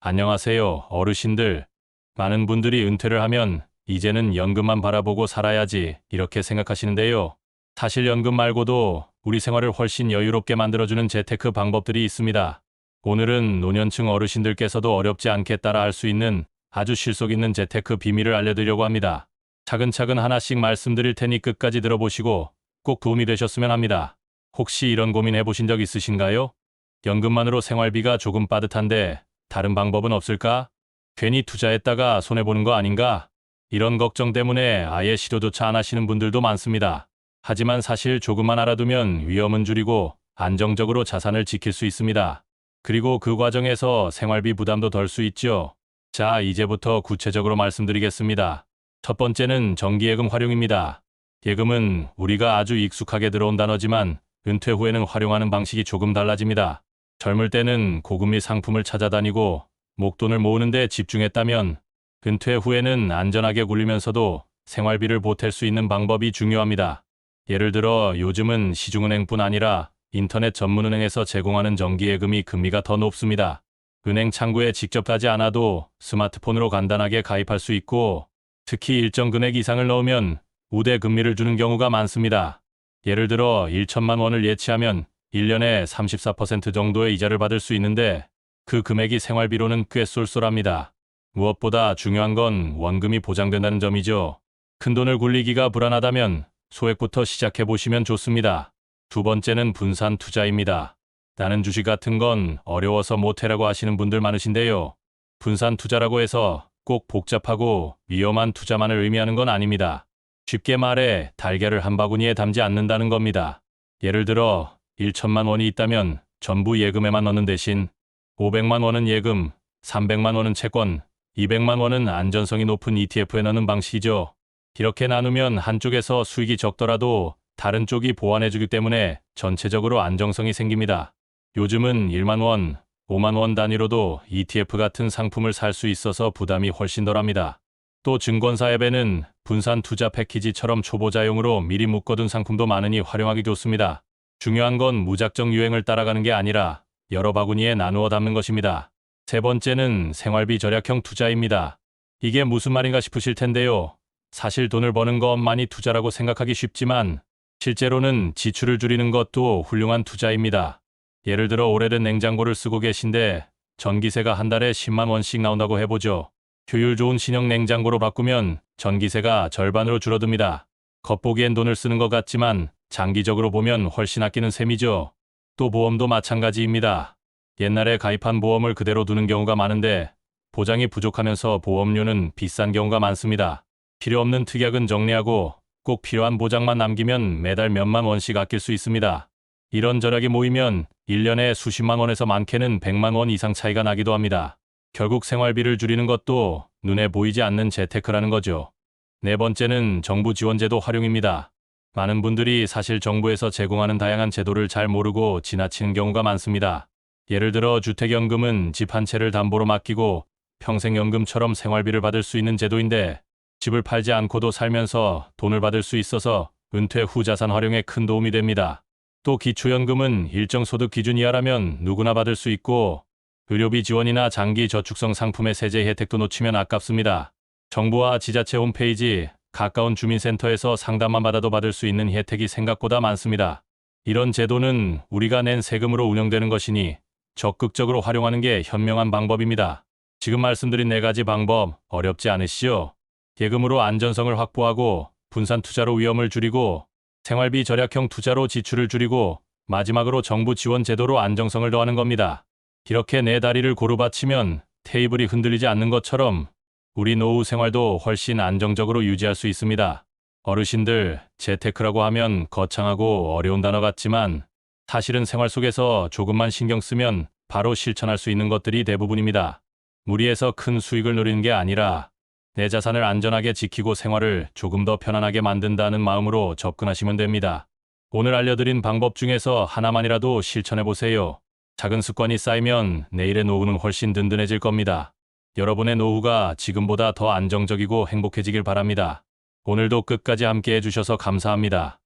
안녕하세요, 어르신들. 많은 분들이 은퇴를 하면 이제는 연금만 바라보고 살아야지 이렇게 생각하시는데요. 사실 연금 말고도 우리 생활을 훨씬 여유롭게 만들어주는 재테크 방법들이 있습니다. 오늘은 노년층 어르신들께서도 어렵지 않게 따라 할 수 있는 아주 실속 있는 재테크 비밀을 알려드리려고 합니다. 차근차근 하나씩 말씀드릴 테니 끝까지 들어보시고 꼭 도움이 되셨으면 합니다. 혹시 이런 고민 해보신 적 있으신가요? 연금만으로 생활비가 조금 빠듯한데 다른 방법은 없을까? 괜히 투자했다가 손해보는 거 아닌가? 이런 걱정 때문에 아예 시도조차 안 하시는 분들도 많습니다. 하지만 사실 조금만 알아두면 위험은 줄이고 안정적으로 자산을 지킬 수 있습니다. 그리고 그 과정에서 생활비 부담도 덜 수 있죠. 자, 이제부터 구체적으로 말씀드리겠습니다. 첫 번째는 정기예금 활용입니다. 예금은 우리가 아주 익숙하게 들어온 단어지만 은퇴 후에는 활용하는 방식이 조금 달라집니다. 젊을 때는 고금리 상품을 찾아다니고 목돈을 모으는 데 집중했다면 은퇴 후에는 안전하게 굴리면서도 생활비를 보탤 수 있는 방법이 중요합니다. 예를 들어 요즘은 시중은행뿐 아니라 인터넷 전문은행에서 제공하는 정기예금이 금리가 더 높습니다. 은행 창구에 직접 가지 않아도 스마트폰으로 간단하게 가입할 수 있고 특히 일정 금액 이상을 넣으면 우대 금리를 주는 경우가 많습니다. 예를 들어 1천만 원을 예치하면 1년에 34% 정도의 이자를 받을 수 있는데 그 금액이 생활비로는 꽤 쏠쏠합니다. 무엇보다 중요한 건 원금이 보장된다는 점이죠. 큰돈을 굴리기가 불안하다면 소액부터 시작해보시면 좋습니다. 두 번째는 분산 투자입니다. 나는 주식 같은 건 어려워서 못해라고 하시는 분들 많으신데요. 분산 투자라고 해서 꼭 복잡하고 위험한 투자만을 의미하는 건 아닙니다. 쉽게 말해 달걀을 한 바구니에 담지 않는다는 겁니다. 예를 들어 1천만 원이 있다면 전부 예금에만 넣는 대신 500만 원은 예금, 300만 원은 채권, 200만 원은 안전성이 높은 ETF에 넣는 방식이죠. 이렇게 나누면 한쪽에서 수익이 적더라도 다른 쪽이 보완해주기 때문에 전체적으로 안정성이 생깁니다. 요즘은 1만 원, 5만 원 단위로도 ETF 같은 상품을 살 수 있어서 부담이 훨씬 덜합니다. 또 증권사 앱에는 분산 투자 패키지처럼 초보자용으로 미리 묶어둔 상품도 많으니 활용하기 좋습니다. 중요한 건 무작정 유행을 따라가는 게 아니라 여러 바구니에 나누어 담는 것입니다. 세 번째는 생활비 절약형 투자입니다. 이게 무슨 말인가 싶으실 텐데요. 사실 돈을 버는 것만이 투자라고 생각하기 쉽지만 실제로는 지출을 줄이는 것도 훌륭한 투자입니다. 예를 들어 오래된 냉장고를 쓰고 계신데 전기세가 한 달에 10만 원씩 나온다고 해보죠. 효율 좋은 신형 냉장고로 바꾸면 전기세가 절반으로 줄어듭니다. 겉보기엔 돈을 쓰는 것 같지만 장기적으로 보면 훨씬 아끼는 셈이죠. 또 보험도 마찬가지입니다. 옛날에 가입한 보험을 그대로 두는 경우가 많은데 보장이 부족하면서 보험료는 비싼 경우가 많습니다. 필요 없는 특약은 정리하고 꼭 필요한 보장만 남기면 매달 몇만 원씩 아낄 수 있습니다. 이런 절약이 모이면 1년에 수십만 원에서 많게는 100만 원 이상 차이가 나기도 합니다. 결국 생활비를 줄이는 것도 눈에 보이지 않는 재테크라는 거죠. 네 번째는 정부 지원제도 활용입니다. 많은 분들이 사실 정부에서 제공하는 다양한 제도를 잘 모르고 지나치는 경우가 많습니다. 예를 들어 주택연금은 집 한 채를 담보로 맡기고 평생연금처럼 생활비를 받을 수 있는 제도인데 집을 팔지 않고도 살면서 돈을 받을 수 있어서 은퇴 후 자산 활용에 큰 도움이 됩니다. 또 기초연금은 일정 소득 기준 이하라면 누구나 받을 수 있고 의료비 지원이나 장기 저축성 상품의 세제 혜택도 놓치면 아깝습니다. 정부와 지자체 홈페이지, 가까운 주민센터에서 상담만 받아도 받을 수 있는 혜택이 생각보다 많습니다. 이런 제도는 우리가 낸 세금으로 운영되는 것이니 적극적으로 활용하는 게 현명한 방법입니다. 지금 말씀드린 네 가지 방법 어렵지 않으시죠? 예금으로 안전성을 확보하고 분산 투자로 위험을 줄이고 생활비 절약형 투자로 지출을 줄이고 마지막으로 정부 지원 제도로 안정성을 더하는 겁니다. 이렇게 네 다리를 고루 받치면 테이블이 흔들리지 않는 것처럼 우리 노후 생활도 훨씬 안정적으로 유지할 수 있습니다. 어르신들, 재테크라고 하면 거창하고 어려운 단어 같지만 사실은 생활 속에서 조금만 신경 쓰면 바로 실천할 수 있는 것들이 대부분입니다. 무리해서 큰 수익을 누리는 게 아니라 내 자산을 안전하게 지키고 생활을 조금 더 편안하게 만든다는 마음으로 접근하시면 됩니다. 오늘 알려드린 방법 중에서 하나만이라도 실천해보세요. 작은 습관이 쌓이면 내일의 노후는 훨씬 든든해질 겁니다. 여러분의 노후가 지금보다 더 안정적이고 행복해지길 바랍니다. 오늘도 끝까지 함께 해주셔서 감사합니다.